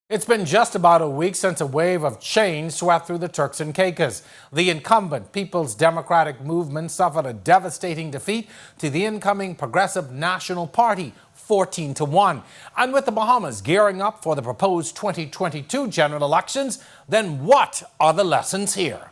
It's been just about a week since a wave of change swept through the Turks and Caicos. The incumbent People's Democratic Movement suffered a devastating defeat to the incoming Progressive National Party, 14-1. And with the Bahamas gearing up for the proposed 2022 general elections, then what are the lessons here?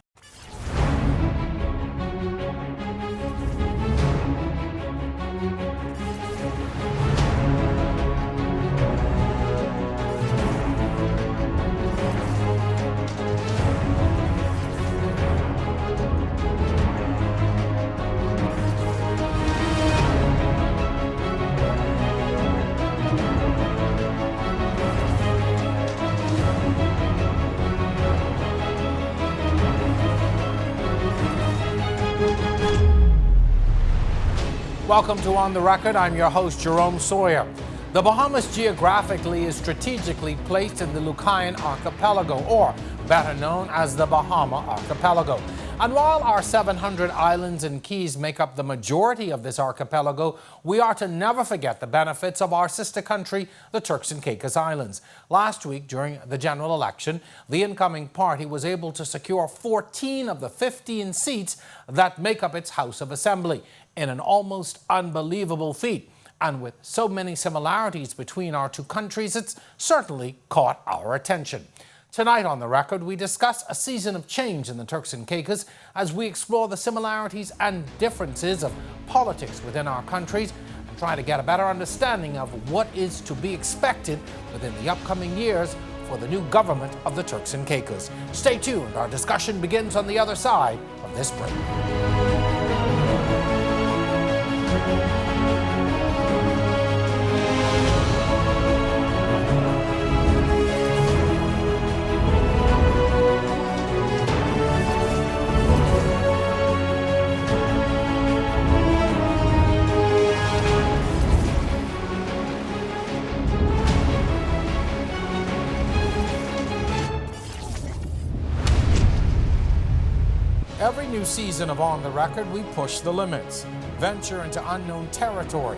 Welcome to On the Record. I'm your host, Jerome Sawyer. The Bahamas geographically is strategically placed in the Lucayan Archipelago, or better known as the Bahama Archipelago. And while our 700 islands and keys make up the majority of this archipelago, we are to never forget the benefits of our sister country, the Turks and Caicos Islands. Last week, during the general election, the incoming party was able to secure 14 of the 15 seats that make up its House of Assembly, in an almost unbelievable feat. And with so many similarities between our two countries, it's certainly caught our attention. Tonight on The Record, we discuss a season of change in the Turks and Caicos as we explore the similarities and differences of politics within our countries and try to get a better understanding of what is to be expected within the upcoming years for the new government of the Turks and Caicos. Stay tuned. Our discussion begins on the other side of this break. Every new season of On the Record, we push the limits, venture into unknown territory,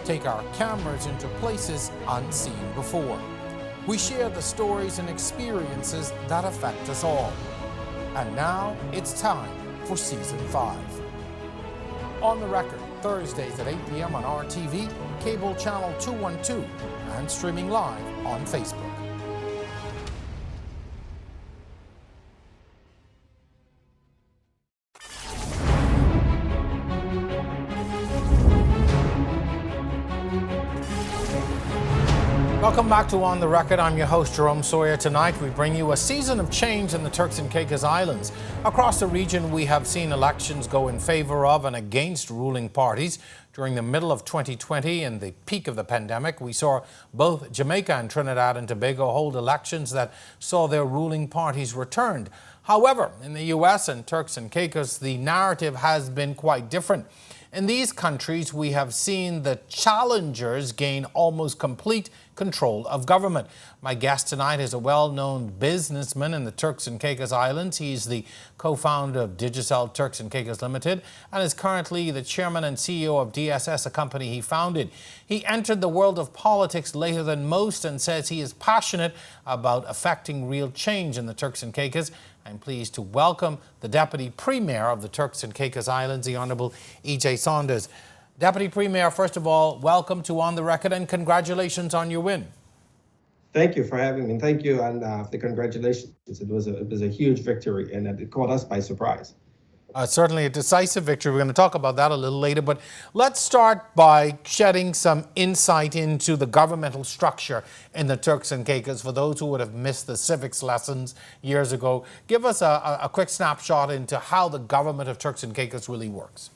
take our cameras into places unseen before. We share the stories and experiences that affect us all. And now it's time for Season 5. On the Record, Thursdays at 8 p.m. on RTV, cable channel 212, and streaming live on Facebook. Welcome back to On the Record. I'm your host, Jerome Sawyer. Tonight, we bring you a season of change in the Turks and Caicos Islands. Across the region, we have seen elections go in favor of and against ruling parties. During the middle of 2020 and the peak of the pandemic, we saw both Jamaica and Trinidad and Tobago hold elections that saw their ruling parties returned. However, in the U.S. and Turks and Caicos, the narrative has been quite different. In these countries, we have seen the challengers gain almost complete control of government. My guest tonight is a well-known businessman in the Turks and Caicos Islands. He's the co-founder of Digicel Turks and Caicos Limited and is currently the chairman and CEO of DSS, a company he founded. He entered the world of politics later than most and says he is passionate about affecting real change in the Turks and Caicos. I'm pleased to welcome the Deputy Premier of the Turks and Caicos Islands, the Honourable E.J. Saunders. Deputy Premier, first of all, welcome to On the Record and congratulations on your win. Thank you for having me. Thank you, and the congratulations. It was a huge victory, and it caught us by surprise. Certainly a decisive victory. We're going to talk about that a little later, but let's start by shedding some insight into the governmental structure in the Turks and Caicos. For those who would have missed the civics lessons years ago, give us a quick snapshot into how the government of Turks and Caicos really works.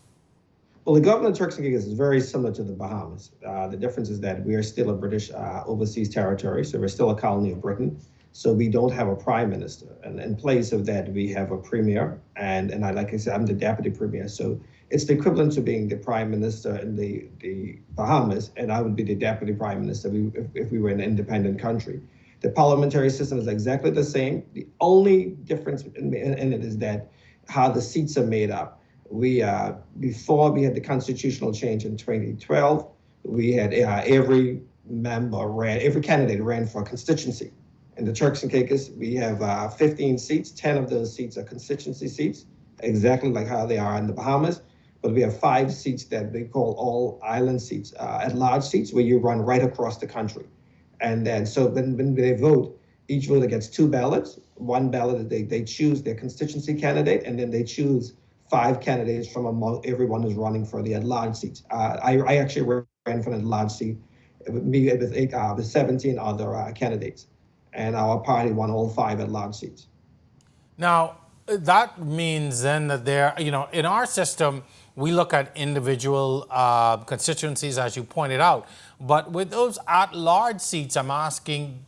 Well, the government of Turks and Caicos is very similar to the Bahamas. The difference is that we are still a British overseas territory, so we're still a colony of Britain. So we don't have a prime minister. And in place of that, we have a premier. And I, like I said, I'm the deputy premier. So it's the equivalent to being the prime minister in the Bahamas, and I would be the deputy prime minister if we were an independent country. The parliamentary system is exactly the same. The only difference in it is that how the seats are made up. Before we had the constitutional change in 2012, we had every candidate ran for a constituency. In the Turks and Caicos, we have 15 seats. 10 of those seats are constituency seats, exactly like how they are in the Bahamas. But we have 5 seats that they call all island seats, at-large seats, where you run right across the country. And then, so when they vote, each voter gets 2 ballots. One ballot, they choose their constituency candidate, and then they choose 5 candidates from among everyone who's running for the at-large seats. I actually ran for an at-large seat. With 17 other candidates, and our party won all 5 at-large seats. Now, that means then that there, in our system, we look at individual constituencies, as you pointed out. But with those at-large seats, I'm asking,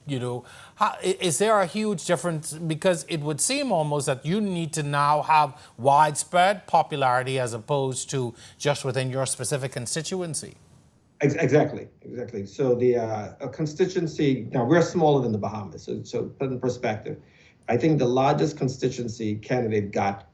is there a huge difference? Because it would seem almost that you need to now have widespread popularity as opposed to just within your specific constituency. Exactly. So the a constituency, now we're smaller than the Bahamas, so put in perspective, I think the largest constituency candidate got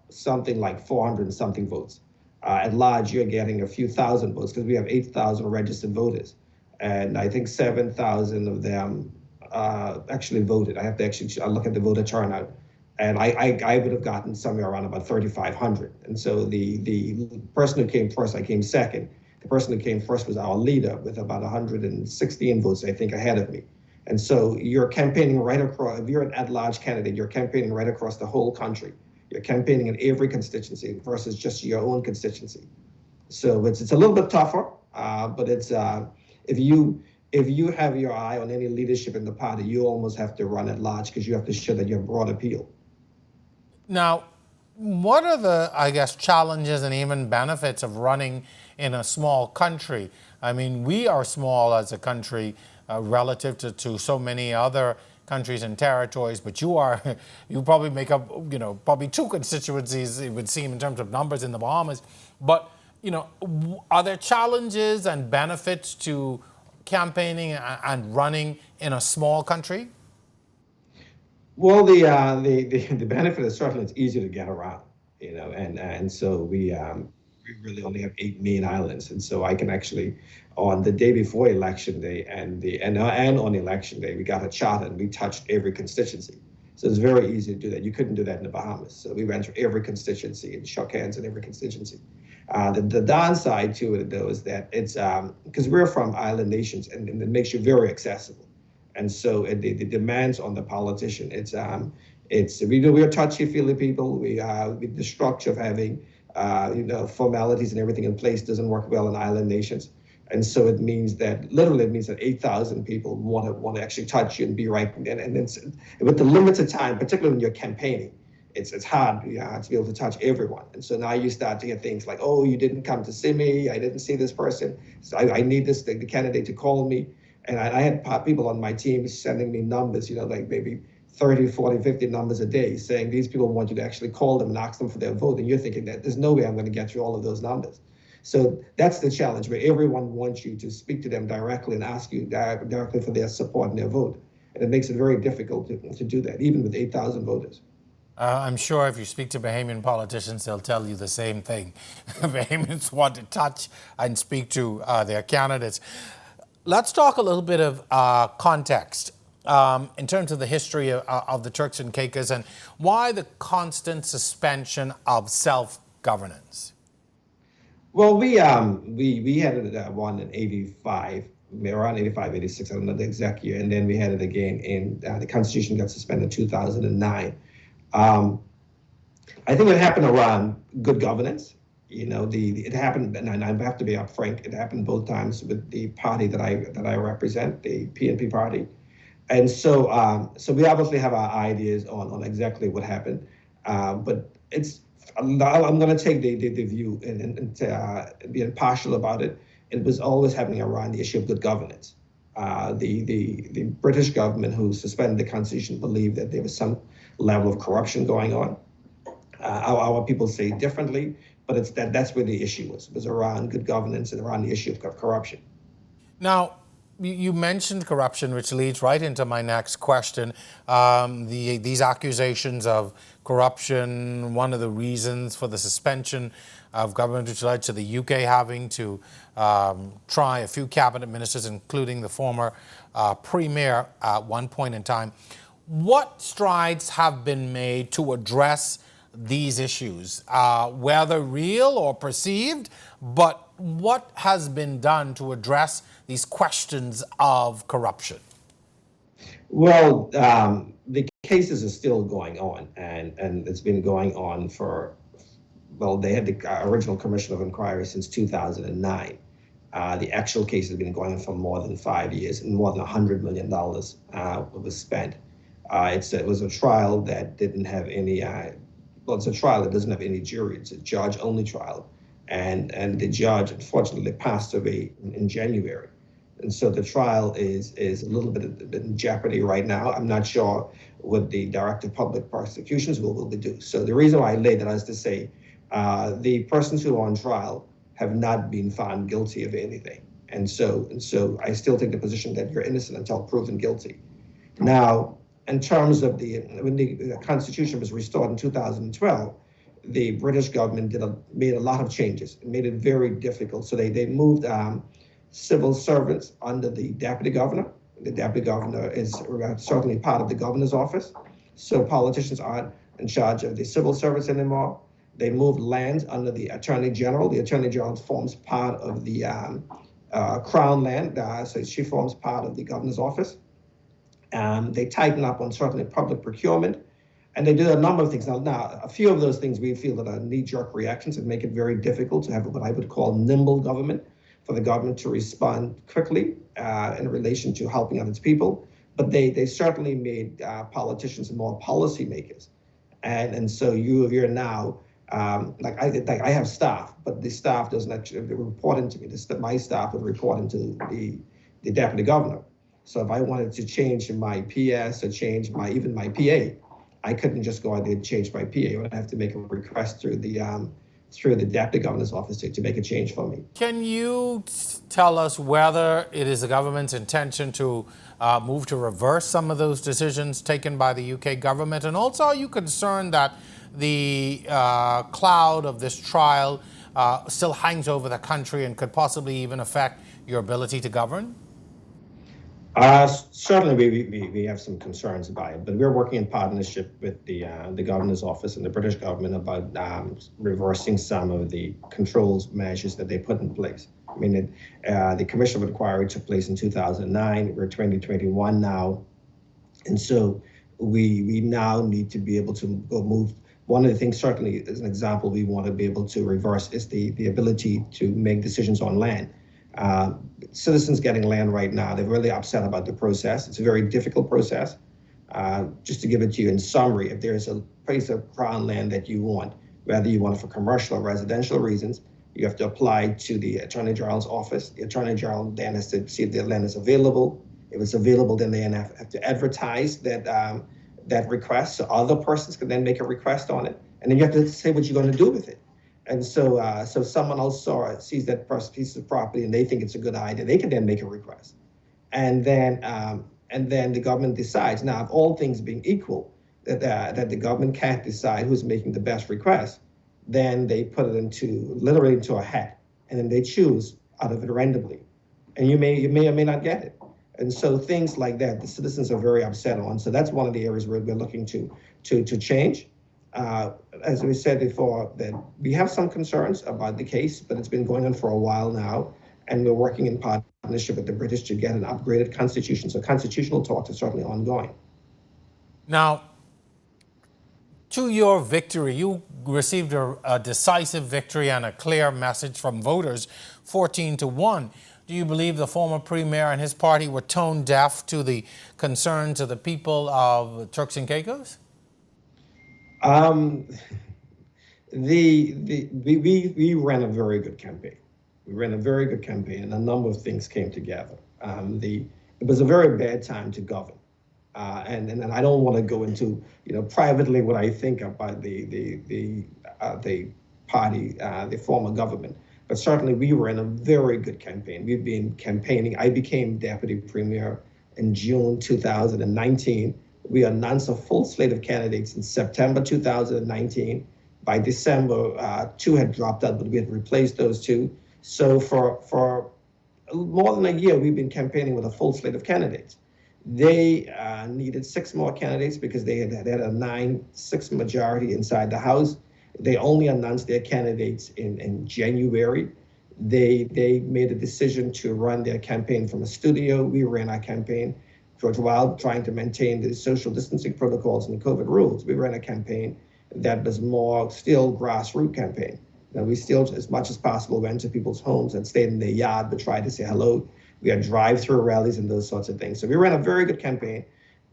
something like 400 and something votes. At large, you're getting a few thousand votes because we have 8,000 registered voters. And I think 7,000 of them actually voted. I have to actually look at the voter turnout. And I would have gotten somewhere around about 3,500. And so the person who came first, I came second. The person who came first was our leader with about 116 votes, I think, ahead of me. And so you're campaigning right across, if you're an at-large candidate, you're campaigning right across the whole country. You're campaigning in every constituency versus just your own constituency. So it's a little bit tougher, but it's if you have your eye on any leadership in the party, you almost have to run at large because you have to show that you have broad appeal. Now, what are the, I guess, challenges and even benefits of running in a small country? I mean, we are small as a country relative to so many other countries and territories, but you probably make up, probably 2 constituencies, it would seem, in terms of numbers in the Bahamas. But, are there challenges and benefits to campaigning and running in a small country? Well, the benefit is certainly it's easier to get around, and so we really only have 8 main islands, and so I can actually, on the day before election day and on election day, we got a charter and we touched every constituency. So it's very easy to do that. You couldn't do that in the Bahamas. So we went through every constituency and shook hands in every constituency. The downside to it, though, is that it's because we're from island nations, and it makes you very accessible. And so the demands on the politician, we're touchy-feely people. The structure of having formalities and everything in place doesn't work well in island nations. And so it means that 8,000 people want to actually touch you and be right. And it's, with the limited time, particularly when you're campaigning, it's hard to be able to touch everyone. And so now you start to hear things like, oh, you didn't come to see me. I didn't see this person. So I need the candidate to call me. And I had people on my team sending me numbers, like maybe 30, 40, 50 numbers a day, saying these people want you to actually call them and ask them for their vote. And you're thinking that there's no way I'm going to get through all of those numbers. So that's the challenge, where everyone wants you to speak to them directly and ask you directly for their support and their vote. And it makes it very difficult to do that, even with 8,000 voters. I'm sure if you speak to Bahamian politicians, they'll tell you the same thing. Bahamians want to touch and speak to their candidates. Let's talk a little bit of context in terms of the history of the Turks and Caicos and why the constant suspension of self-governance. Well, we had one in 85, around 85, 86, I don't know the exact year, and then we had it again in the Constitution got suspended in 2009. I think it happened around good governance. It happened, and I have to be upfront. It happened both times with the party that I represent, the PNP party, and so we obviously have our ideas on exactly what happened, but I'm going to take the view and be impartial about it. It was always happening around the issue of good governance. The British government, who suspended the Constitution, believed that there was some level of corruption going on. Our people say differently, but that's where the issue was around good governance and around the issue of corruption. Now, You mentioned corruption, which leads right into my next question. These accusations of corruption, one of the reasons for the suspension of government, which led to the UK having to try a few cabinet ministers, including the former premier at one point in time. What strides have been made to address these issues, whether real or perceived, but what has been done to address these questions of corruption? Well, the cases are still going on, and it's been going on for, well, they had the original commission of inquiry since 2009. The actual case has been going on for more than 5 years, and more than $100 million was spent. It was a trial that didn't have any, well, it's a trial that doesn't have any jury. It's a judge-only trial. And the judge, unfortunately, passed away in January. And so the trial is a little bit in jeopardy right now. I'm not sure what the Director of Public Prosecutions will do. So the reason why I laid that is to say the persons who are on trial have not been found guilty of anything. And so I still take the position that you're innocent until proven guilty. Now, in terms of when the Constitution was restored in 2012, the British government made a lot of changes. It made it very difficult. So they moved civil servants under the deputy governor. The deputy governor is certainly part of the governor's office. So politicians aren't in charge of the civil service anymore. They moved lands under the attorney general. The attorney general forms part of the crown land, so she forms part of the governor's office. They tighten up on certainly public procurement. And they did a number of things. Now, a few of those things we feel that are knee-jerk reactions and make it very difficult to have what I would call nimble government, for the government to respond quickly in relation to helping out its people. But they certainly made politicians more policymakers. And so you're now, like I have staff, but the staff doesn't actually report into me. My staff would report into the deputy governor. So if I wanted to change my PS or change even my PA, I couldn't just go out there and change my PA. I would have to make a request through the deputy governor's office to make a change for me. Can you tell us whether it is the government's intention to move to reverse some of those decisions taken by the UK government? And also, are you concerned that the cloud of this trial still hangs over the country and could possibly even affect your ability to govern? Certainly, we have some concerns about it, but we're working in partnership with the governor's office and the British government about reversing some of the controls measures that they put in place. I mean, the commission of inquiry took place in 2009. We're 2021 now, and so we now need to be able to go move. One of the things, certainly, as an example, we want to be able to reverse is the ability to make decisions on land. Citizens getting land right now, they're really upset about the process. It's a very difficult process. Just to give it to you in summary, if there's a piece of crown land that you want, whether you want it for commercial or residential reasons, you have to apply to the Attorney General's office. The Attorney General then has to see if the land is available. If it's available, then they have to advertise that request, so other persons can then make a request on it, and then you have to say what you're going to do with it. And so someone else sees that piece of property and they think it's a good idea, they can then make a request. And then the government decides. Now, if all things being equal, that the government can't decide who's making the best request, then they put it literally into a hat, and then they choose out of it randomly. And you may or may not get it. And so things like that, the citizens are very upset on. So that's one of the areas where we're looking to change. As we said before, that we have some concerns about the case, but it's been going on for a while now, and we're working in partnership with the British to get an upgraded constitution. So constitutional talks are certainly ongoing. Now, to your victory, you received a decisive victory and a clear message from voters, 14-1. Do you believe the former premier and his party were tone deaf to the concerns of the people of Turks and Caicos? We ran a very good campaign. We ran a very good campaign, and a number of things came together. It was a very bad time to govern, and I don't want to go into privately what I think about the party, the former government. But certainly we were in a very good campaign. We've been campaigning. I became deputy premier in June 2019. We announced a full slate of candidates in September 2019. By December, two had dropped out, but we had replaced those two. So for more than a year, we've been campaigning with a full slate of candidates. They needed six more candidates because they had a 9-6 majority inside the House. They only announced their candidates in January. They made a decision to run their campaign from a studio. We ran our campaign for a while, trying to maintain the social distancing protocols and the COVID rules. We ran a campaign that was more still grassroots campaign. We still, as much as possible, went to people's homes and stayed in their yard, but tried to say hello. We had drive-through rallies and those sorts of things. So we ran a very good campaign,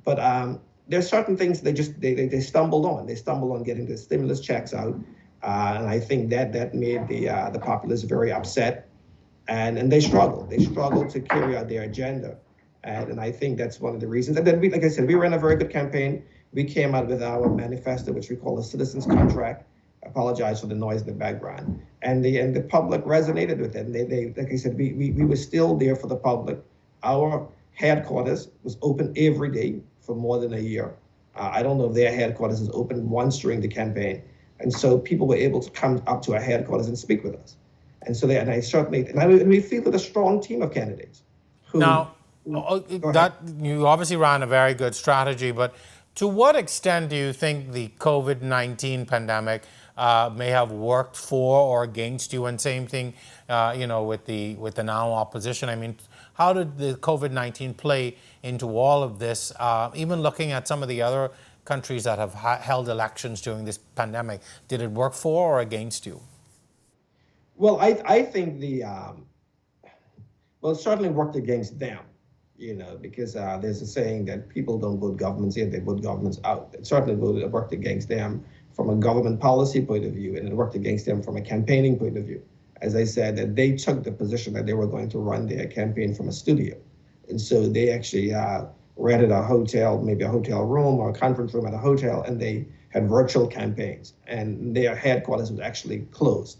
but there's certain things they stumbled on. They stumbled on getting the stimulus checks out, and I think that made the populace very upset, and they struggled. They struggled to carry out their agenda, and I think that's one of the reasons. And then, like I said, we ran a very good campaign. We came out with our manifesto, which we call a citizens contract. I apologize for the noise in the background. And the public resonated with it. And they like I said, we were still there for the public. Our headquarters was open every day for more than a year. I don't know if their headquarters is open once during the campaign. And so people were able to come up to our headquarters and speak with us. And so we feel with a strong team of candidates. Now, that you obviously ran a very good strategy, but to what extent do you think the COVID-19 pandemic may have worked for or against you? And same thing, with the now opposition. I mean, how did the COVID-19 play into all of this? Even looking at some of the other countries that have held elections during this pandemic, did it work for or against you? Well, I think it certainly worked against them. Because there's a saying that people don't vote governments in, they vote governments out. It certainly worked against them from a government policy point of view, and it worked against them from a campaigning point of view. As I said, that they took the position that they were going to run their campaign from a studio. And so they actually rented a hotel, maybe a hotel room or a conference room at a hotel, and they had virtual campaigns. And their headquarters was actually closed.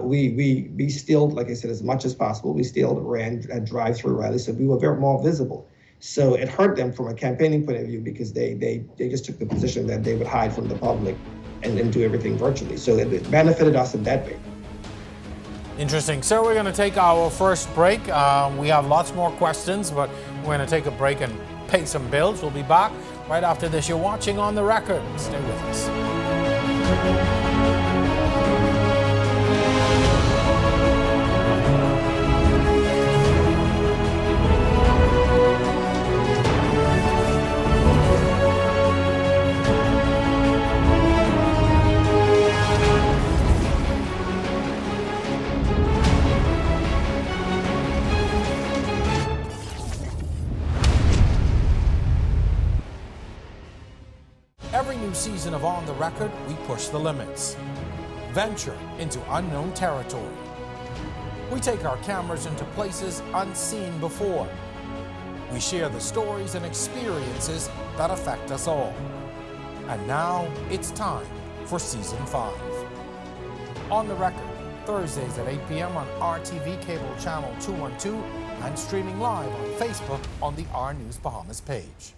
We still, like I said, as much as possible, we still ran drive-through rallies, so we were more visible. So it hurt them from a campaigning point of view because they just took the position that they would hide from the public and do everything virtually. So it benefited us in that way. Interesting. So we're going to take our first break. We have lots more questions, but we're going to take a break and pay some bills. We'll be back right after this. You're watching On the Record. Stay with us. Every new season of On the Record, we push the limits. Venture into unknown territory. We take our cameras into places unseen before. We share the stories and experiences that affect us all. And now it's time for Season 5. On the Record, Thursdays at 8 p.m. on RTV Cable Channel 212 and streaming live on Facebook on the R News Bahamas page.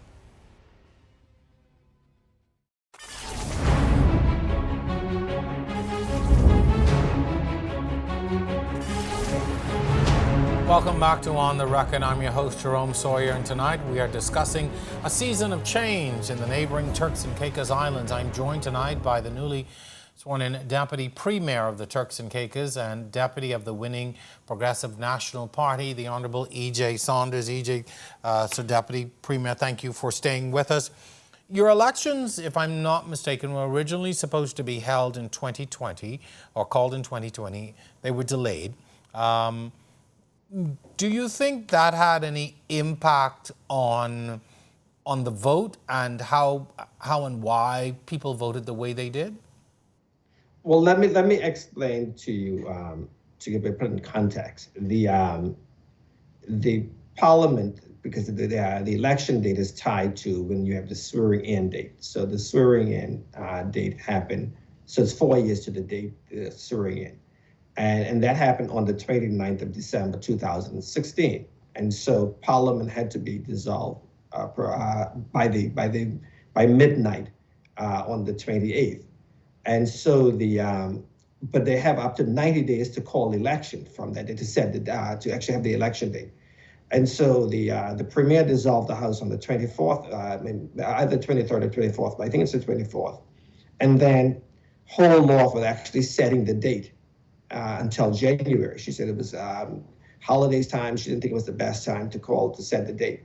Welcome back to On the Record. I'm your host, Jerome Sawyer, and tonight we are discussing a season of change in the neighboring Turks and Caicos Islands. I'm joined tonight by the newly sworn-in Deputy Premier of the Turks and Caicos and Deputy of the winning Progressive National Party, the Honourable E.J. Saunders. E.J., so Deputy Premier, thank you for staying with us. Your elections, if I'm not mistaken, were originally supposed to be held in 2020, or called in 2020. They were delayed. Do you think that had any impact on the vote and how and why people voted the way they did? Well, let me explain to you to give it in context. The Parliament, because the election date is tied to when you have the swearing-in date. So the swearing-in date happened. So it's 4 years to the date the swearing-in. And that happened on the 29th of December 2016. And so Parliament had to be dissolved by midnight on the 28th. And so but they have up to 90 days to call election from that, to set to actually have the election date. And so the premier dissolved the House on the 24th, either 23rd or 24th, but I think it's the 24th. And then hold off with actually setting the date until January. She said it was holidays time. She didn't think it was the best time to set the date.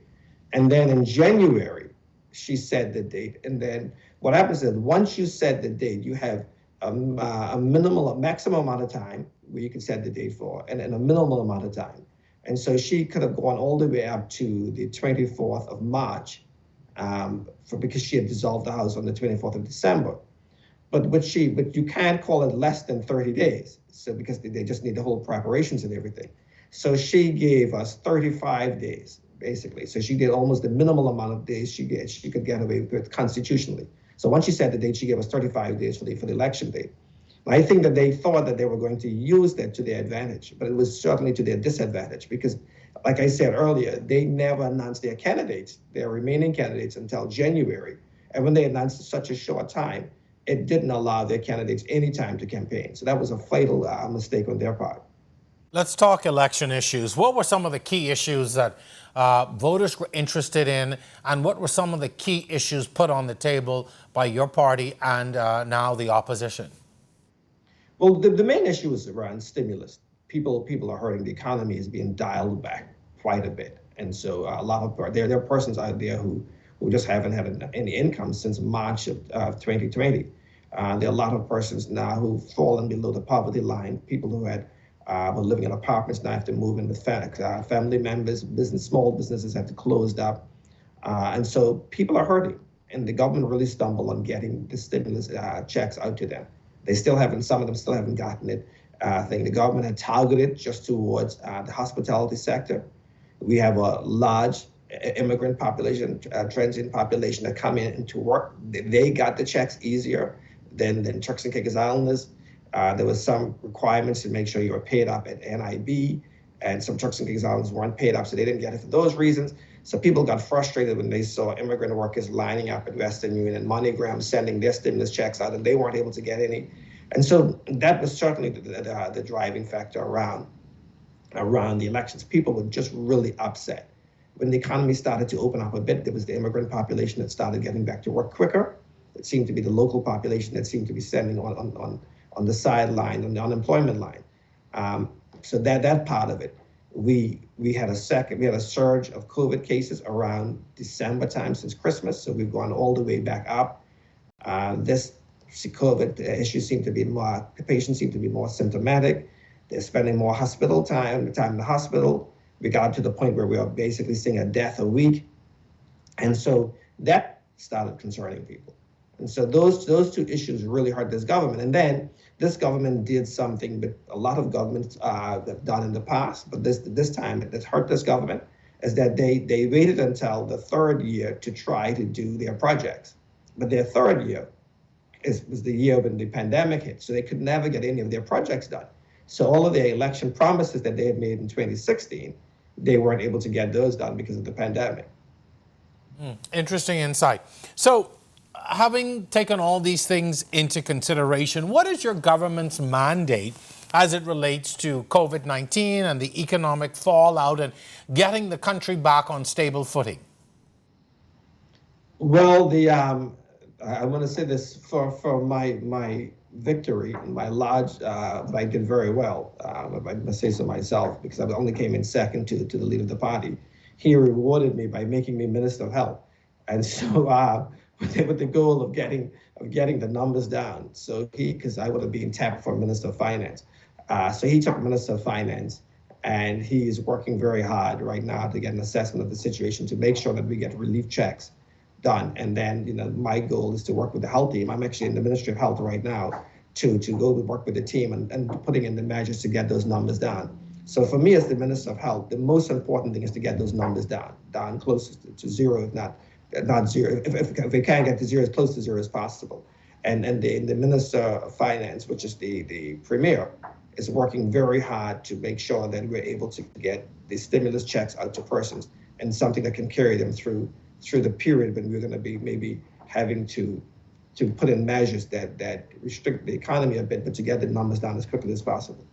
And then in January, she set the date. And then what happens is once you set the date, you have a maximum amount of time where you can set the date for, and a minimal amount of time. And so she could have gone all the way up to the 24th of March because she had dissolved the House on the 24th of December. But you can't call it less than 30 days. So because they just need the whole preparations and everything. So she gave us 35 days, basically. So she did almost the minimal amount of days she could get away with constitutionally. So once she set the date, she gave us 35 days for the election date. I think that they thought that they were going to use that to their advantage, but it was certainly to their disadvantage because, like I said earlier, they never announced their candidates, their remaining candidates, until January. And when they announced such a short time, it didn't allow their candidates any time to campaign. So that was a fatal mistake on their part. Let's talk election issues. What were some of the key issues that voters were interested in, and what were some of the key issues put on the table by your party and now the opposition? Well, the main issue is around stimulus. People are hurting. The economy is being dialed back quite a bit. And so a lot of there are persons out there who just haven't had any income since March of 2020. There are a lot of persons now who've fallen below the poverty line. People who were living in apartments now have to move in with family members. Small businesses have to close up. And so people are hurting. And the government really stumbled on getting the stimulus checks out to them. Some of them still haven't gotten it. I think the government had targeted just towards the hospitality sector. We have a large immigrant population, transient population that come in to work. They got the checks easier than Turks and Caicos Islanders. There was some requirements to make sure you were paid up at NIB, and some Turks and Caicos Islanders weren't paid up, so they didn't get it for those reasons. So people got frustrated when they saw immigrant workers lining up at Western Union and MoneyGram sending their stimulus checks out, and they weren't able to get any. And so that was certainly the driving factor around the elections. People were just really upset. When the economy started to open up a bit, there was the immigrant population that started getting back to work quicker. It seemed to be the local population that seemed to be standing on the sideline, on the unemployment line. So that part of it. We had a surge of COVID cases around December time since Christmas, so we've gone all the way back up. This COVID issue the patients seem to be more symptomatic. They're spending more hospital time in the hospital. We got up to the point where we are basically seeing a death a week. And so that started concerning people. And so those two issues really hurt this government. And then this government did something that a lot of governments have done in the past, but this time it hurt this government, is that they waited until the third year to try to do their projects. But their third year was the year when the pandemic hit, so they could never get any of their projects done. So all of their election promises that they had made in 2016, they weren't able to get those done because of the pandemic. Interesting insight. So, having taken all these things into consideration, what is your government's mandate as it relates to COVID-19 and the economic fallout and getting the country back on stable footing? Well, I want to say this for my victory, my large, I did very well. I must say so myself, because I only came in second to the leader of the party. He rewarded me by making me Minister of Health, and so with the goal of getting the numbers down. So because I would have been tapped for Minister of Finance, so he took Minister of Finance, and he is working very hard right now to get an assessment of the situation to make sure that we get relief checks done. And then, my goal is to work with the health team. I'm actually in the Ministry of Health right now to go to work with the team and putting in the measures to get those numbers down. So for me as the Minister of Health, the most important thing is to get those numbers down close to zero, if not zero. If we can't get to zero, as close to zero as possible. And the Minister of Finance, which is the Premier, is working very hard to make sure that we're able to get the stimulus checks out to persons and something that can carry them through the period when we're going to be maybe having to put in measures that restrict the economy a bit, but to get the numbers down as quickly as possible.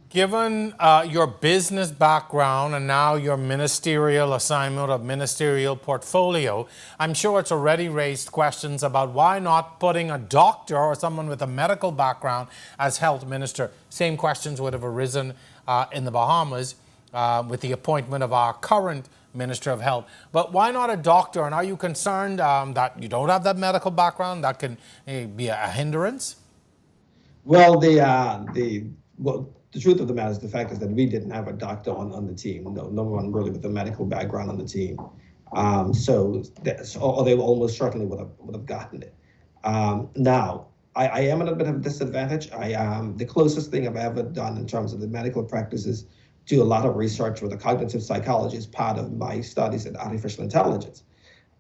Given your business background and now your ministerial assignment or ministerial portfolio, I'm sure it's already raised questions about why not putting a doctor or someone with a medical background as health minister. Same questions would have arisen in the Bahamas with the appointment of our current Minister of Health. But why not a doctor? And are you concerned that you don't have that medical background that can be a hindrance? Well, the truth of the matter is the fact is that we didn't have a doctor on the team. No one really with a medical background on the team. Or they almost certainly would have gotten it. Now, I am at a bit of a disadvantage. The closest thing I've ever done in terms of the medical practice is do a lot of research with a cognitive psychologist, part of my studies in artificial intelligence.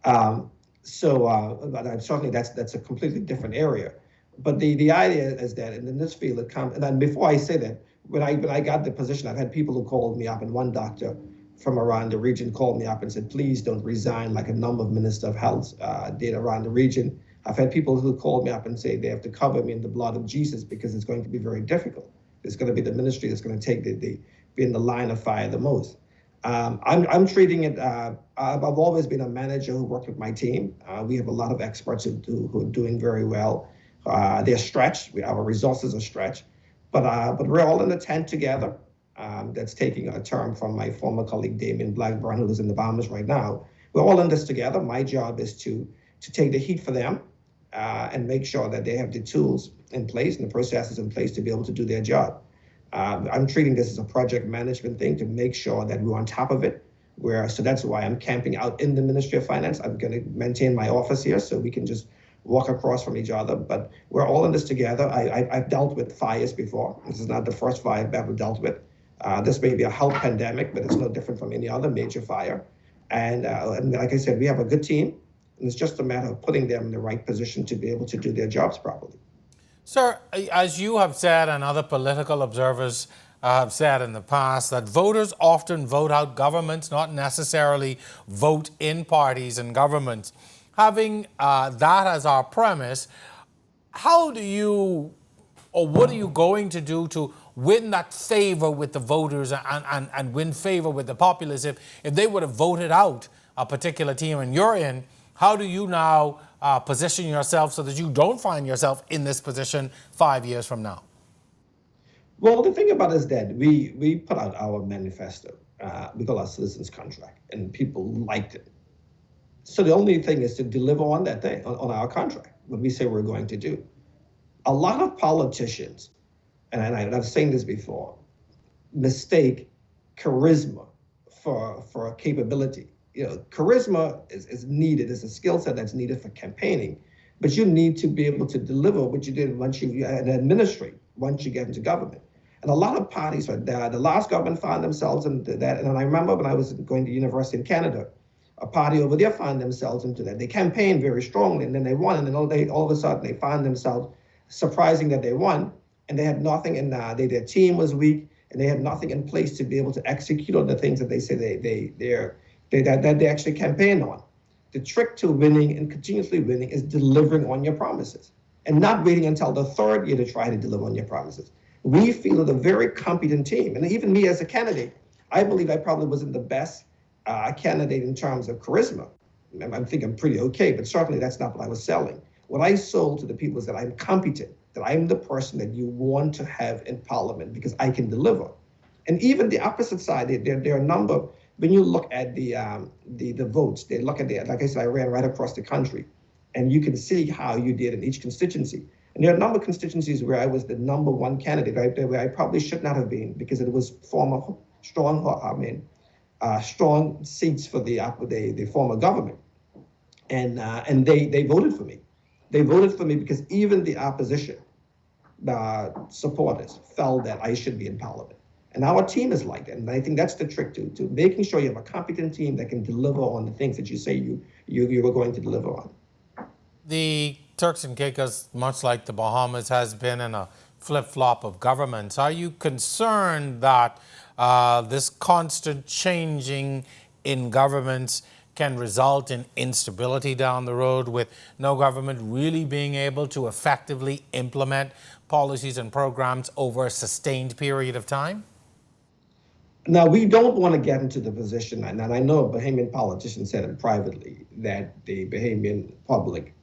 But certainly that's a completely different area. But the idea is that in this field it comes, and then before I say that, when I got the position, I've had people who called me up, and one doctor from around the region called me up and said, please don't resign, like a number of ministers of health did around the region. I've had people who called me up and say they have to cover me in the blood of Jesus because it's going to be very difficult. It's going to be the ministry that's going to take be in the line of fire the most. I'm treating it, I've always been a manager who worked with my team. We have a lot of experts who are doing very well. They're stretched, our resources are stretched, but we're all in a tent together. That's taking a term from my former colleague, Damien Blackburn, who is in the Bahamas right now. We're all in this together. My job is to take the heat for them and make sure that they have the tools in place and the processes in place to be able to do their job. I'm treating this as a project management thing to make sure that we're on top of it. So that's why I'm camping out in the Ministry of Finance. I'm going to maintain my office here so we can just walk across from each other. But we're all in this together. I've dealt with fires before. This is not the first fire I've ever dealt with. This may be a health pandemic, but it's no different from any other major fire. And like I said, we have a good team, and it's just a matter of putting them in the right position to be able to do their jobs properly. Sir, as you have said and other political observers have said in the past, that voters often vote out governments, not necessarily vote in parties and governments. Having that as our premise, how do you, or what are you going to do to win that favor with the voters and win favor with the populace? If they would have voted out a particular team and you're in, how do you now position yourself so that you don't find yourself in this position 5 years from now? Well, the thing about it is that we put out our manifesto, we call our citizens contract, and people liked it. So the only thing is to deliver on that thing, on our contract, what we say we're going to do. A lot of politicians, and I've seen this before, mistake charisma for capability. You know, charisma is needed, it's a skill set that's needed for campaigning, but you need to be able to deliver what you did once you administrate, once you get into government. And a lot of parties, the last government found themselves into that. And I remember when I was going to university in Canada, a party over there found themselves into that. They campaigned very strongly, and then they won, and then all of a sudden they found themselves surprising that they won, and they had nothing, and their team was weak, and they had nothing in place to be able to execute on the things that they say they actually campaigned on. The trick to winning and continuously winning is delivering on your promises, and not waiting until the third year to try to deliver on your promises. We feel a very competent team, and even me as a candidate, I believe I probably wasn't the best candidate in terms of charisma. I think I'm pretty okay, but certainly that's not what I was selling. What I sold to the people is that I'm competent, that I'm the person that you want to have in Parliament because I can deliver. And even the opposite side, there are a number. When you look at the votes, they look at like I said, I ran right across the country, and you can see how you did in each constituency. And there are a number of constituencies where I was the number one candidate, right there, where I probably should not have been because it was strong seats for the former government, and they voted for me. They voted for me because even the opposition supporters felt that I should be in Parliament. And our team is like that, and I think that's the trick to making sure you have a competent team that can deliver on the things that you say you were going to deliver on. The Turks and Caicos, much like the Bahamas, has been in a flip-flop of governments. Are you concerned that this constant changing in governments can result in instability down the road, with no government really being able to effectively implement policies and programs over a sustained period of time? Now, we don't want to get into the position, and I know a Bahamian politician said it privately, that the Bahamian public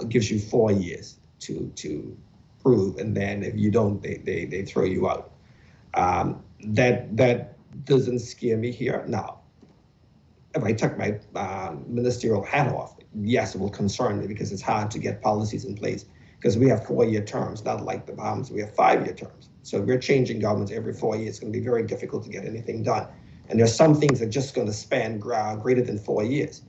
gives you 4 years to prove, and then if you don't, they throw you out. That doesn't scare me here. Now, if I took my ministerial hat off, yes, it will concern me because it's hard to get policies in place because we have 4-year terms, not like the Bahamas, we have 5-year terms. So if we're changing governments every 4 years, it's going to be very difficult to get anything done. And there's some things that are just going to span greater than 4 years.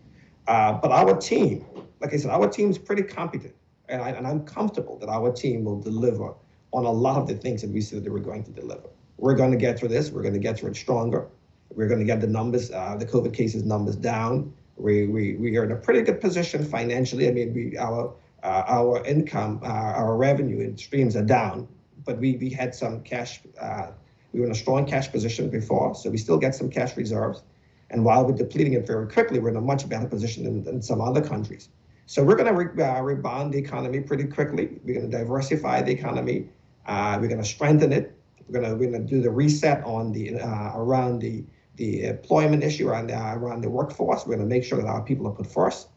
But our team, like I said, our team is pretty competent. And I'm comfortable that our team will deliver on a lot of the things that we said that we're going to deliver. We're going to get through this. We're going to get through it stronger. We're going to get the numbers, the COVID cases numbers down. We are in a pretty good position financially. I mean, our income, our revenue and streams are down, but we had some cash. We were in a strong cash position before, so we still get some cash reserves. And while we're depleting it very quickly, we're in a much better position than some other countries. So we're going to rebound the economy pretty quickly. We're going to diversify the economy. We're going to strengthen it. We're going to do the reset on the around the employment issue, around the workforce. We're going to make sure that our people are put first.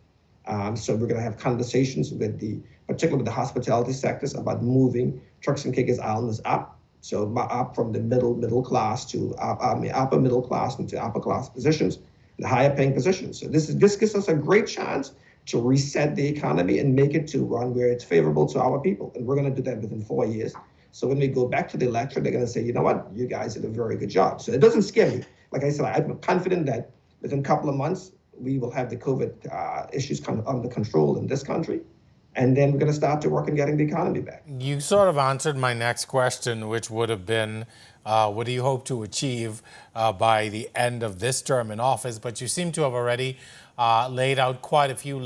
So we're going to have conversations particularly with the hospitality sectors, about moving Turks and Caicos Islanders up. So up from the middle class to upper middle class into upper class positions, the higher paying positions. So this gives us a great chance to reset the economy and make it to one where it's favorable to our people. And we're going to do that within 4 years. So when we go back to the election, they're going to say, you know what, you guys did a very good job. So it doesn't scare me. Like I said, I'm confident that within a couple of months, we will have the COVID issues kind of under control in this country. And then we're going to start to work on getting the economy back. You sort of answered my next question, which would have been, what do you hope to achieve by the end of this term in office? But you seem to have already laid out quite a few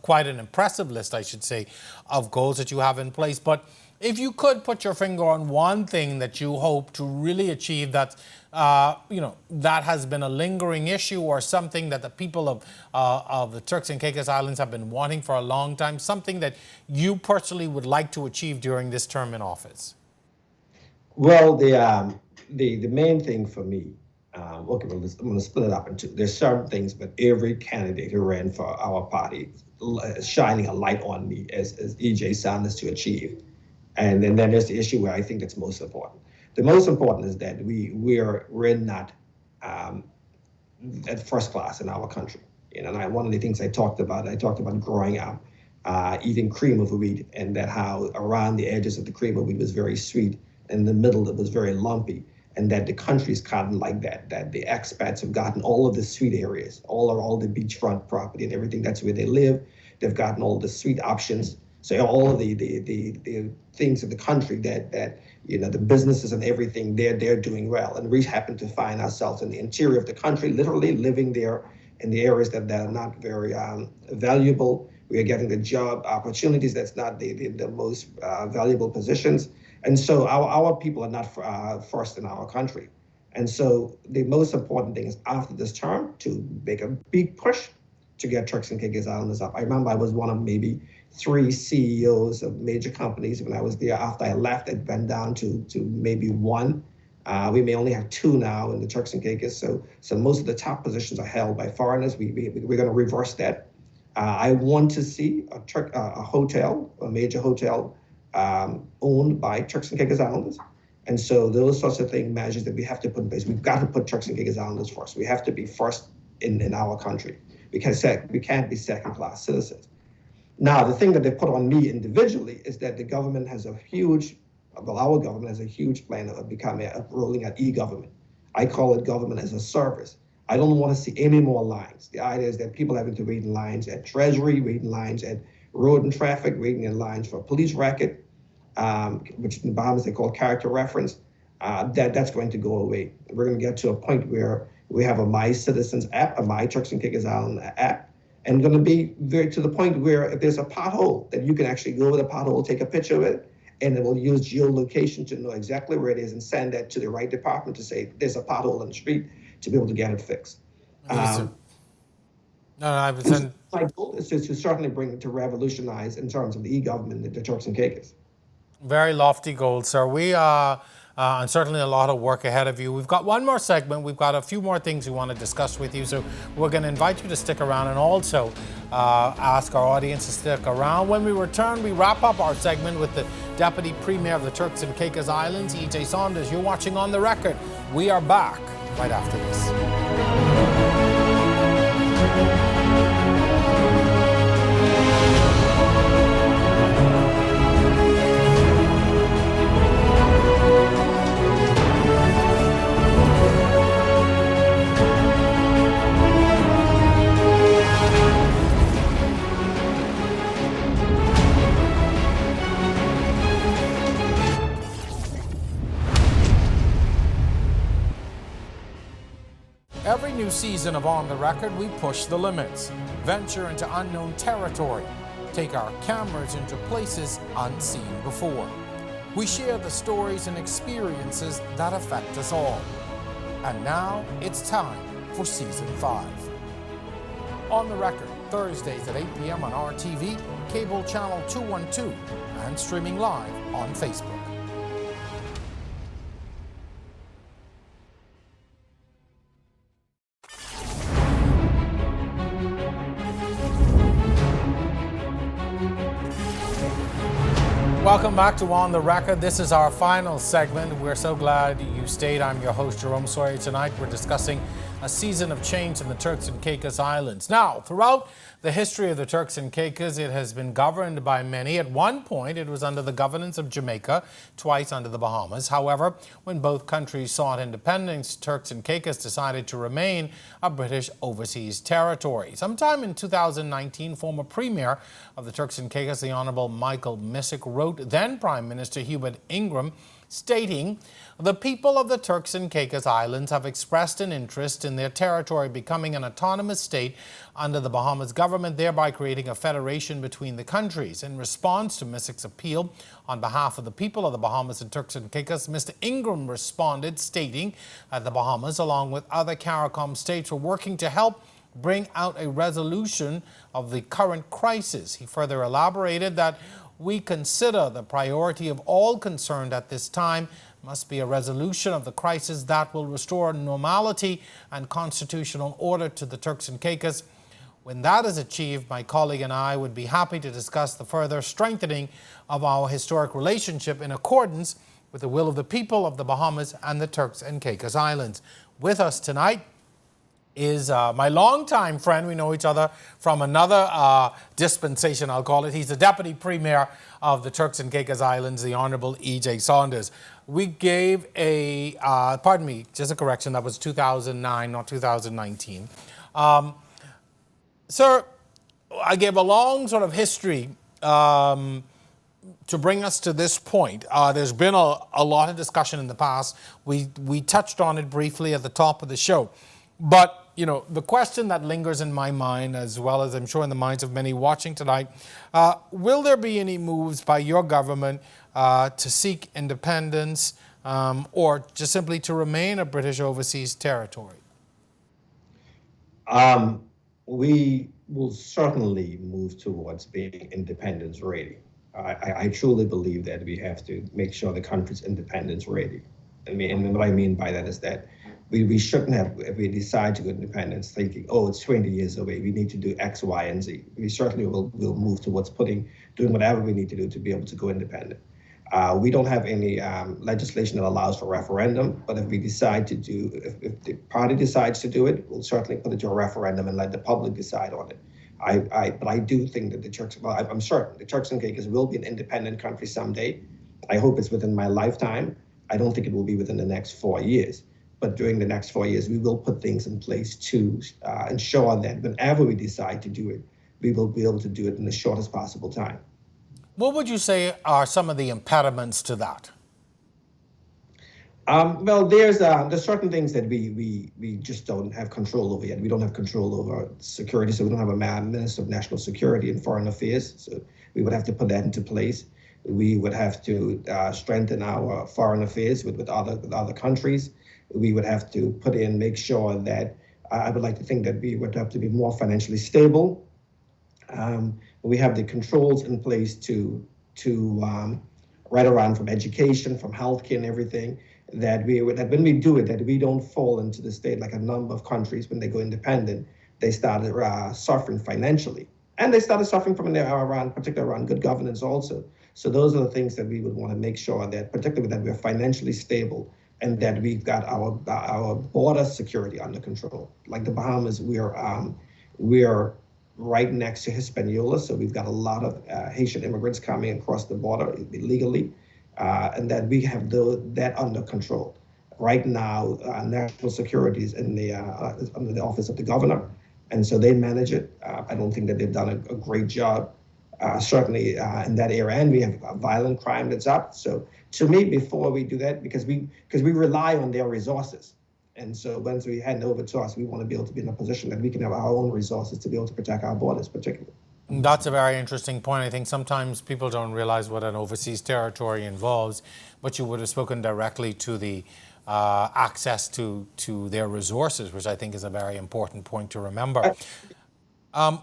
quite an impressive list, I should say, of goals that you have in place. But if you could put your finger on one thing that you hope to really achieve that, that has been a lingering issue, or something that the people of the Turks and Caicos Islands have been wanting for a long time, something that you personally would like to achieve during this term in office? Well, the main thing for me, I'm going to split it up into two. There's certain things, but every candidate who ran for our party is shining a light on me as E.J. Sanders to achieve. And then there's the issue where I think that's most important. The most important is that we're not at first class in our country. And one of the things I talked about growing up, eating cream of wheat, and that how around the edges of the cream of wheat was very sweet, in the middle it was very lumpy, and that the country's gotten like that the expats have gotten all of the sweet areas, all the beachfront property and everything. That's where they live. They've gotten all the sweet options. So all of the things in the country that the businesses and everything, they're doing well. And we happen to find ourselves in the interior of the country, literally living there in the areas that are not very valuable. We are getting the job opportunities that's not the most valuable positions. And so our people are not first in our country. And so the most important thing is after this term to make a big push to get Turks and Caicos Islanders up. I remember I was one of maybe 3 CEOs of major companies when I was there. After I left, it went down to maybe 1. We may only have 2 now in the Turks and Caicos. So most of the top positions are held by foreigners. We're going to reverse that. I want to see a major hotel owned by Turks and Caicos Islanders. And so those sorts of measures that we have to put in place. We've got to put Turks and Caicos Islanders first. We have to be first in our country. We can't be second-class citizens. Now, the thing that they put on me individually is that our government has a huge plan of rolling out e-government. I call it government as a service. I don't want to see any more lines. The idea is that people having to wait in lines at Treasury, wait in lines at road and traffic, waiting in lines for a police record, which in the Bahamas they call character reference. That's going to go away. We're going to get to a point where we have a My Citizens app, a My Turks and Caicos Island app, and going to be to the point where if there's a pothole, that you can actually go with a pothole, take a picture of it, and it will use geolocation to know exactly where it is and send that to the right department to say there's a pothole in the street to be able to get it fixed. No, I was in. My goal is to certainly bring to revolutionize in terms of the e-government the Turks and Caicos. Very lofty goals, sir. We are, and certainly a lot of work ahead of you. We've got one more segment. We've got a few more things we want to discuss with you. So we're going to invite you to stick around and also ask our audience to stick around. When we return, we wrap up our segment with the Deputy Premier of the Turks and Caicos Islands, E.J. Saunders. You're watching On the Record. We are back right after this. Every new season of On the Record, we push the limits, venture into unknown territory, take our cameras into places unseen before. We share the stories and experiences that affect us all. And now it's time for Season 5. On the Record, Thursdays at 8 p.m. on RTV, cable channel 212, and streaming live on Facebook. Welcome back to On the Record. This is our final segment. We're so glad you stayed. I'm your host, Jerome Sawyer. Tonight we're discussing a season of change in the Turks and Caicos Islands. Now, throughout the history of the Turks and Caicos, it has been governed by many. At one point, it was under the governance of Jamaica, twice under the Bahamas. However, when both countries sought independence, Turks and Caicos decided to remain a British overseas territory. Sometime in 2019, former Premier of the Turks and Caicos, the Honourable Michael Missick, wrote then Prime Minister Hubert Ingram, stating, "The people of the Turks and Caicos Islands have expressed an interest in their territory becoming an autonomous state under the Bahamas government, thereby creating a federation between the countries." In response to Missick's appeal on behalf of the people of the Bahamas and Turks and Caicos, Mr. Ingram responded, stating that the Bahamas, along with other CARICOM states, were working to help bring out a resolution of the current crisis. He further elaborated that we consider the priority of all concerned at this time must be a resolution of the crisis that will restore normality and constitutional order to the Turks and Caicos. When that is achieved, my colleague and I would be happy to discuss the further strengthening of our historic relationship in accordance with the will of the people of the Bahamas and the Turks and Caicos Islands. With us tonight is my longtime friend. We know each other from another dispensation, I'll call it. He's the Deputy Premier of the Turks and Caicos Islands, the Honourable E.J. Saunders. We gave a, pardon me, just a correction, that was 2009, not 2019. Sir, I gave a long sort of history to bring us to this point. There's been a lot of discussion in the past. We touched on it briefly at the top of the show. But, you know, the question that lingers in my mind, as well as I'm sure in the minds of many watching tonight, will there be any moves by your government to seek independence or just simply to remain a British overseas territory? We will certainly move towards being independence ready. I truly believe that we have to make sure the country's independence ready. And what I mean by that is that we shouldn't have, if we decide to go independence, thinking, oh, it's 20 years away, we need to do X, Y, and Z. We certainly will move towards doing whatever we need to do to be able to go independent. We don't have any legislation that allows for referendum, but if we decide to do, if the party decides to do it, we'll certainly put it to a referendum and let the public decide on it. But I do think that the Turks, well, I'm certain the Turks and Caicos will be an independent country someday. I hope it's within my lifetime. I don't think it will be within the next 4 years. But during the next 4 years, we will put things in place to ensure that whenever we decide to do it, we will be able to do it in the shortest possible time. What would you say are some of the impediments to that? Well, there's certain things that we just don't have control over yet. We don't have control over security, so we don't have a Minister of National Security and Foreign Affairs. So we would have to put that into place. We would have to strengthen our foreign affairs with other countries. We would have to make sure that I would like to think that we would have to be more financially stable. We have the controls in place to right around from education, from healthcare and everything, that when we do it, that we don't fall into the state like a number of countries when they go independent, they started suffering financially. And they started suffering from particularly around good governance also. So those are the things that we would want to make sure that, particularly that we're financially stable and that we've got our border security under control. Like the Bahamas, we're right next to Hispaniola, so we've got a lot of Haitian immigrants coming across the border illegally, and that we have that under control. Right now, national security is under the office of the governor, and so they manage it. I don't think that they've done a great job, certainly in that area, and we have violent crime that's up. So to me, before we do that, because we rely on their resources. And so once we hand over to us, we want to be able to be in a position that we can have our own resources to be able to protect our borders, particularly. That's a very interesting point. I think sometimes people don't realize what an overseas territory involves, but you would have spoken directly to the access to their resources, which I think is a very important point to remember.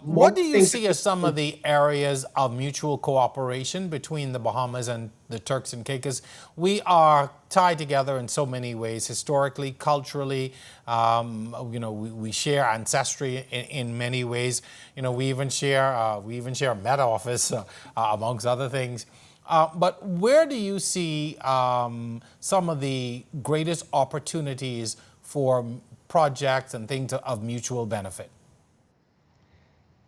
What do you see as some of the areas of mutual cooperation between the Bahamas and the Turks and Caicos? We are tied together in so many ways, historically, culturally. We share ancestry in many ways. We even share a Met Office, amongst other things. But where do you see some of the greatest opportunities for projects and things of mutual benefit?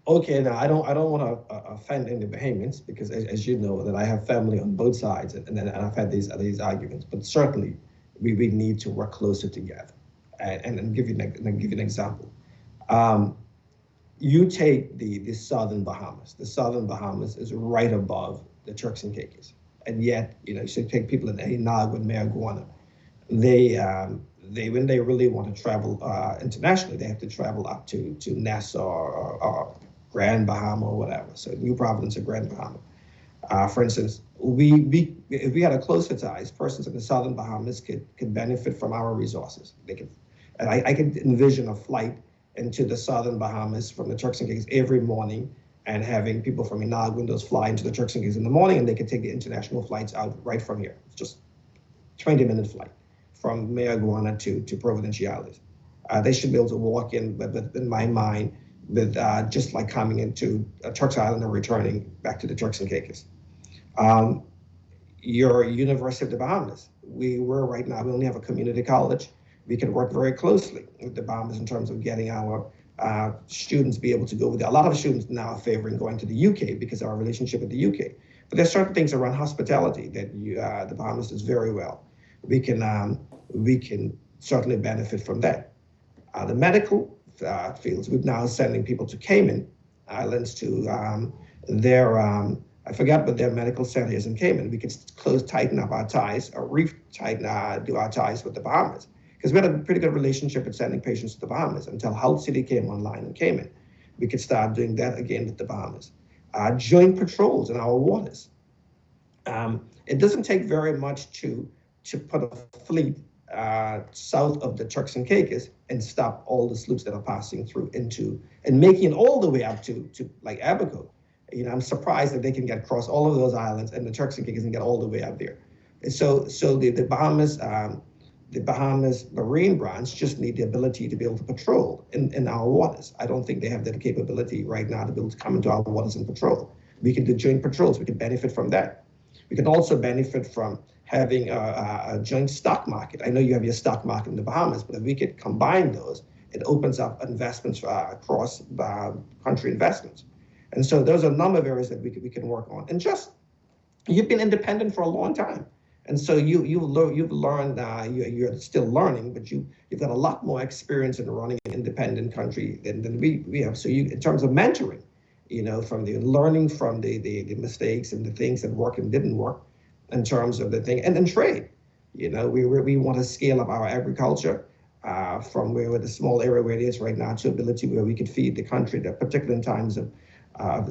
Okay, now I don't want to offend any Bahamians because, as you know, that I have family on both sides, and I've had these arguments. But certainly, we need to work closer together. And give you an example. You take the southern Bahamas. The southern Bahamas is right above the Turks and Caicos, and yet you should take people in Inagua and Mayaguana. They when they really want to travel internationally, they have to travel up to Nassau or Grand Bahama or whatever. So New Providence or Grand Bahama. For instance, if we had a closer ties, persons in the southern Bahamas could benefit from our resources. I could envision a flight into the southern Bahamas from the Turks and Caicos every morning, and having people from Inagua fly into the Turks and Caicos in the morning, and they could take the international flights out right from here. It's just 20-minute flight from Mayaguana to Providenciales. They should be able to walk in, but in my mind, with just like coming into Turks Island and returning back to the Turks and Caicos. Your University of the Bahamas, we only have a community college. We can work very closely with the Bahamas in terms of getting our students be able to go with there. A lot of students now are favoring going to the UK because of our relationship with the UK. But there's certain things around hospitality that the Bahamas does very well. We can certainly benefit from that. The medical fields, we're now sending people to Cayman Islands to I forgot what their medical center is in Cayman. We could tighten up our ties, or do our ties with the Bahamas. Because we had a pretty good relationship with sending patients to the Bahamas until Health City came online in Cayman. We could start doing that again with the Bahamas. Joint patrols in our waters. It doesn't take very much to put a fleet south of the Turks and Caicos and stop all the sloops that are passing through and making it all the way up to like Abaco. I'm surprised that they can get across all of those islands and the Turks and Caicos can get all the way up there. And so the Bahamas Marine branch just need the ability to be able to patrol in our waters. I don't think they have that capability right now to be able to come into our waters and patrol. We can do joint patrols. We can benefit from that. We can also benefit from having a joint stock market. I know you have your stock market in the Bahamas, but if we could combine those, it opens up investments across country investments. And so there's a number of areas that we can work on. And just, you've been independent for a long time. And so you've learned, you're still learning, but you've got a lot more experience in running an independent country than we have. So in terms of mentoring, from the learning from the mistakes and the things that worked and didn't work, in terms of the thing, and then trade. We want to scale up our agriculture from where the small area where it is right now to ability where we could feed the country, particularly in times of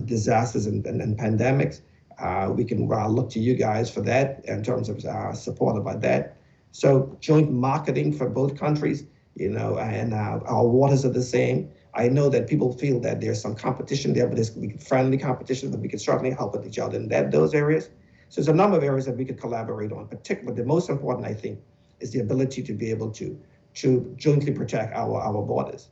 disasters and pandemics. We can look to you guys for that in terms of support about that. So joint marketing for both countries, and our waters are the same. I know that people feel that there's some competition there, but it's friendly competition, but we can certainly help with each other in those areas. So there's a number of areas that we could collaborate on. Particularly, the most important, I think, is the ability to be able to jointly protect our borders.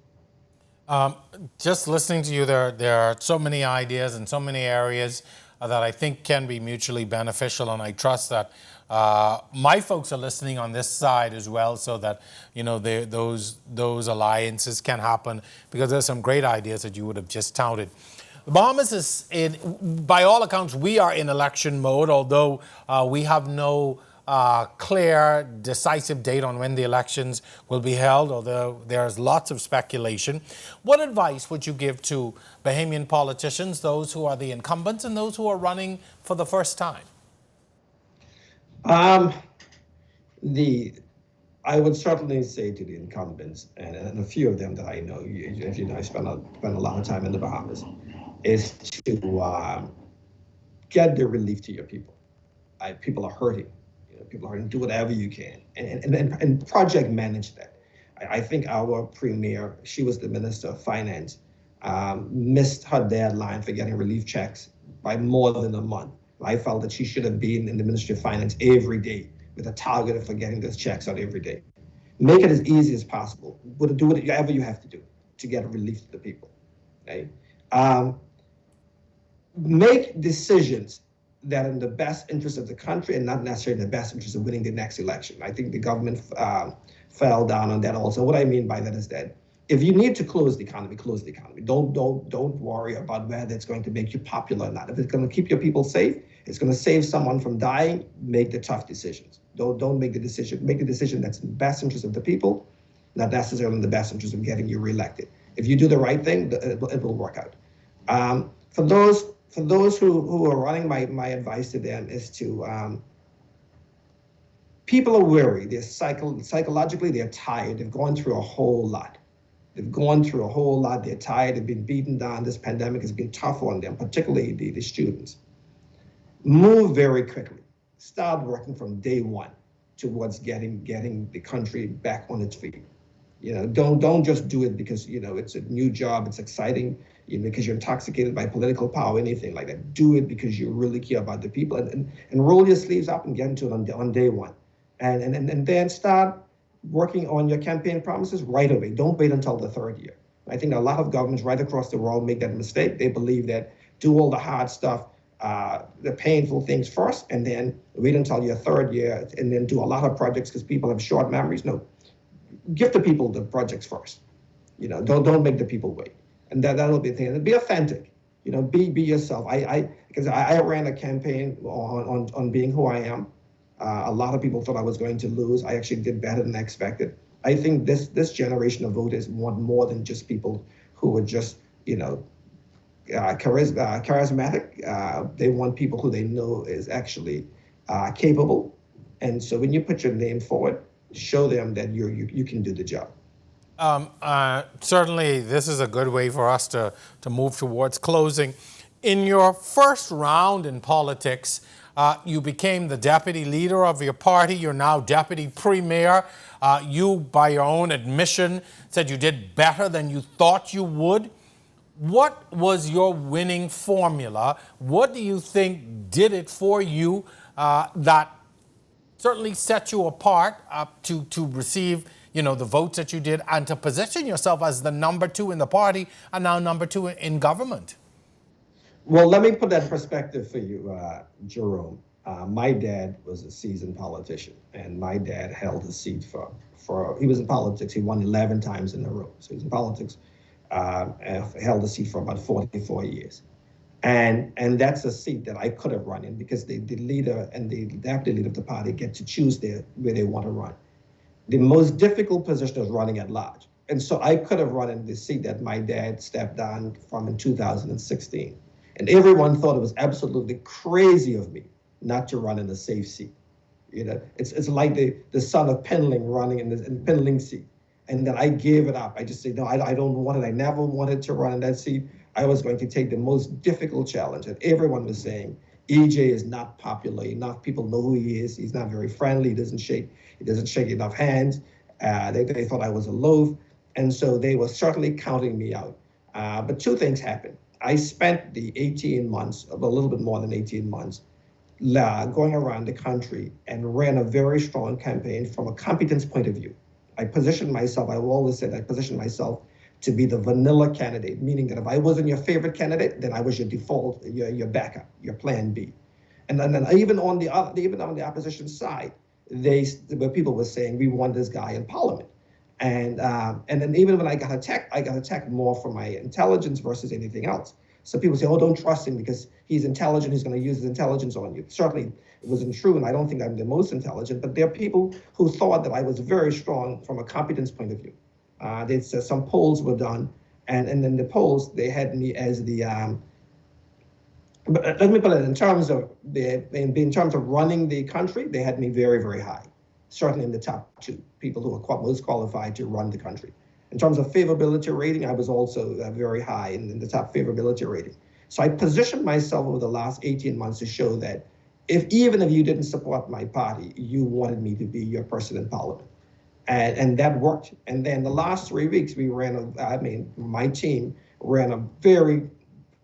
Um, just listening to you, there are so many ideas and so many areas that I think can be mutually beneficial, and I trust that my folks are listening on this side as well, so that those alliances can happen, because there's some great ideas that you would have just touted. The Bahamas is by all accounts, we are in election mode, although we have no clear, decisive date on when the elections will be held, although there's lots of speculation. What advice would you give to Bahamian politicians, those who are the incumbents and those who are running for the first time? I would certainly say to the incumbents, and a few of them that I know, as you know, I spend a lot of time in the Bahamas, is to get the relief to your people. People are hurting. People are hurting. Do whatever you can, and project manage that. I think our premier, she was the Minister of Finance, missed her deadline for getting relief checks by more than a month. I felt that she should have been in the Ministry of Finance every day with a target for getting those checks out every day. Make it as easy as possible. Do whatever you have to do to get relief to the people. Okay? Make decisions that are in the best interest of the country and not necessarily in the best interest of winning the next election. I think the government fell down on that also. What I mean by that is that if you need to close the economy, close the economy. Don't worry about whether it's going to make you popular or not. If it's going to keep your people safe, it's going to save someone from dying, make the tough decisions. Don't make the decision. Make the decision that's in the best interest of the people, not necessarily in the best interest of getting you reelected. If you do the right thing, it will work out. For those who are running, my advice to them is to people are weary. They're psychologically they're tired. They've gone through a whole lot. They're tired. They've been beaten down. This pandemic has been tough on them, particularly the students. Move very quickly. Start working from day one towards getting the country back on its feet. Don't just do it because it's a new job, it's exciting, because you're intoxicated by political power, anything like that. Do it because you really care about the people, and roll your sleeves up and get into it on day one, and then start working on your campaign promises right away. Don't wait until the third year. I think a lot of governments right across the world make that mistake. They believe that do all the hard stuff, the painful things first, and then wait until your third year, and then do a lot of projects because people have short memories. No, give the people the projects first. Don't make the people wait, and that'll be the thing. And be authentic. Be yourself. Because I ran a campaign on being who I am. A lot of people thought I was going to lose. I actually did better than I expected. I think this generation of voters want more than just people who are just charismatic. They want people who they know is actually capable. And so when you put your name forward, show them that you can do the job. Certainly, this is a good way for us to move towards closing. In your first round in politics, you became the deputy leader of your party. You're now deputy premier. You, by your own admission, said you did better than you thought you would. What was your winning formula? What do you think did it for you that certainly set you apart to receive the votes that you did, and to position yourself as the number 2 in the party and now number 2 in government? Well, let me put that in perspective for you, Jerome. My dad was a seasoned politician, and my dad held his seat he was in politics. He won 11 times in a row. So he was in politics, held the seat for about 44 years. And that's a seat that I could have run in, because the leader and the deputy leader of the party get to choose where they want to run. The most difficult position is running at large. And so I could have run in the seat that my dad stepped down from in 2016. And everyone thought it was absolutely crazy of me not to run in a safe seat. It's like the son of Penling running in the Penling seat. And then I gave it up. I just said, no, I don't want it. I never wanted to run in that seat. I was going to take the most difficult challenge. And everyone was saying, EJ is not popular enough. People know who he is. He's not very friendly. He doesn't shake enough hands. They thought I was a loaf. And so they were certainly counting me out. But two things happened. I spent the 18 months, a little bit more than 18 months, going around the country and ran a very strong campaign from a competence point of view. I've always said I positioned myself to be the vanilla candidate, meaning that if I wasn't your favorite candidate, then I was your default, your backup, your plan B. And then even on the opposition side, where people were saying we want this guy in parliament. And then even when I got attacked more for my intelligence versus anything else. So people say, oh, don't trust him because he's intelligent, he's going to use his intelligence on you. Certainly it wasn't true, and I don't think I'm the most intelligent, but there are people who thought that I was very strong from a competence point of view. Some polls were done, and in the polls, they had me as the, but let me put it in terms of running the country, they had me very, very high. Certainly in the top two people who are most qualified to run the country. In terms of favorability rating, I was also very high in the top favorability rating. So I positioned myself over the last 18 months to show that even if you didn't support my party, you wanted me to be your person in parliament. And that worked. And then the last 3 weeks, my team ran a very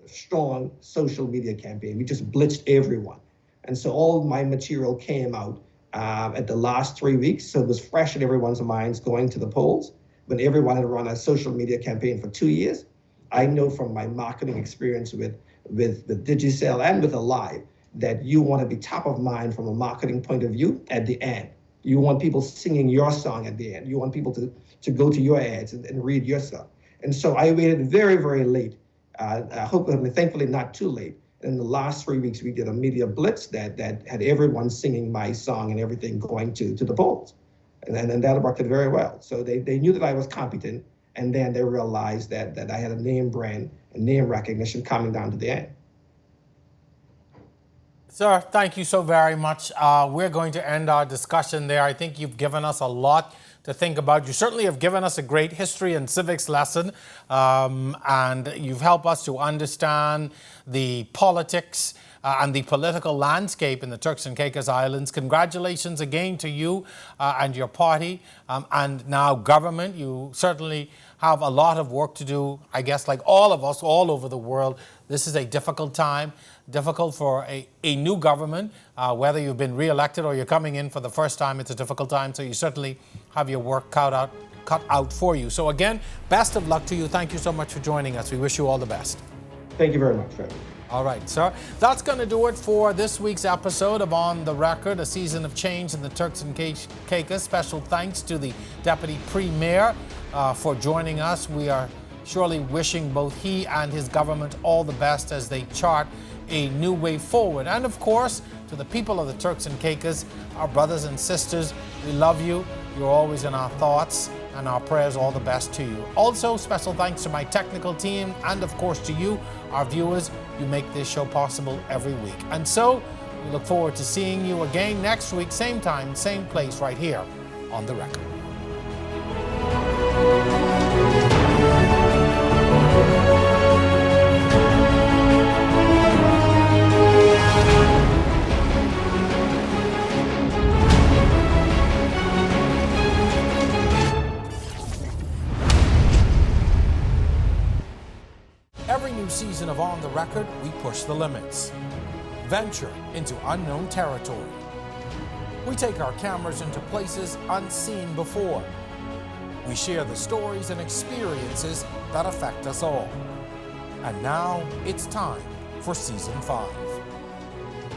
strong social media campaign. We just blitzed everyone. And so all my material came out at the last 3 weeks. So it was fresh in everyone's minds going to the polls. When everyone had run a social media campaign for 2 years, I know from my marketing experience with Digicel and with Alive that you want to be top of mind from a marketing point of view at the end. You want people singing your song at the end. You want people to go to your ads and read your stuff. And so I waited very, very late. Thankfully not too late. In the last 3 weeks, we did a media blitz that had everyone singing my song and everything going to the polls. And that worked very well. So they knew that I was competent, and then they realized that I had a name brand and name recognition coming down to the end. Sir, thank you so very much. We're going to end our discussion there. I think you've given us a lot to think about. You certainly have given us a great history and civics lesson, and you've helped us to understand the politics and the political landscape in the Turks and Caicos Islands. Congratulations again to you and your party and now government. You certainly have a lot of work to do, I guess, like all of us all over the world. This is a difficult time, difficult for a new government. Whether you've been re-elected or you're coming in for the first time, it's a difficult time. So you certainly have your work cut out for you. So again, best of luck to you. Thank you so much for joining us. We wish you all the best. Thank you very much, Fred. All right, sir. That's going to do it for this week's episode of On the Record, a season of change in the Turks and Caicos. Special thanks to the Deputy Premier for joining us. We are surely wishing both he and his government all the best as they chart a new way forward. And of course, to the people of the Turks and Caicos, our brothers and sisters, we love you. You're always in our thoughts and our prayers. All the best to you. Also, special thanks to my technical team and of course to you, our viewers. You make this show possible every week. And so we look forward to seeing you again next week, same time, same place, right here on The Record. Every new season of On the Record, we push the limits. Venture into unknown territory. We take our cameras into places unseen before. We share the stories and experiences that affect us all. And now it's time for Season 5.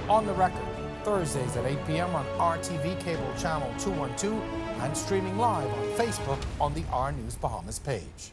On the Record, Thursdays at 8 p.m. on RTV Cable Channel 212 and streaming live on Facebook on the R News Bahamas page.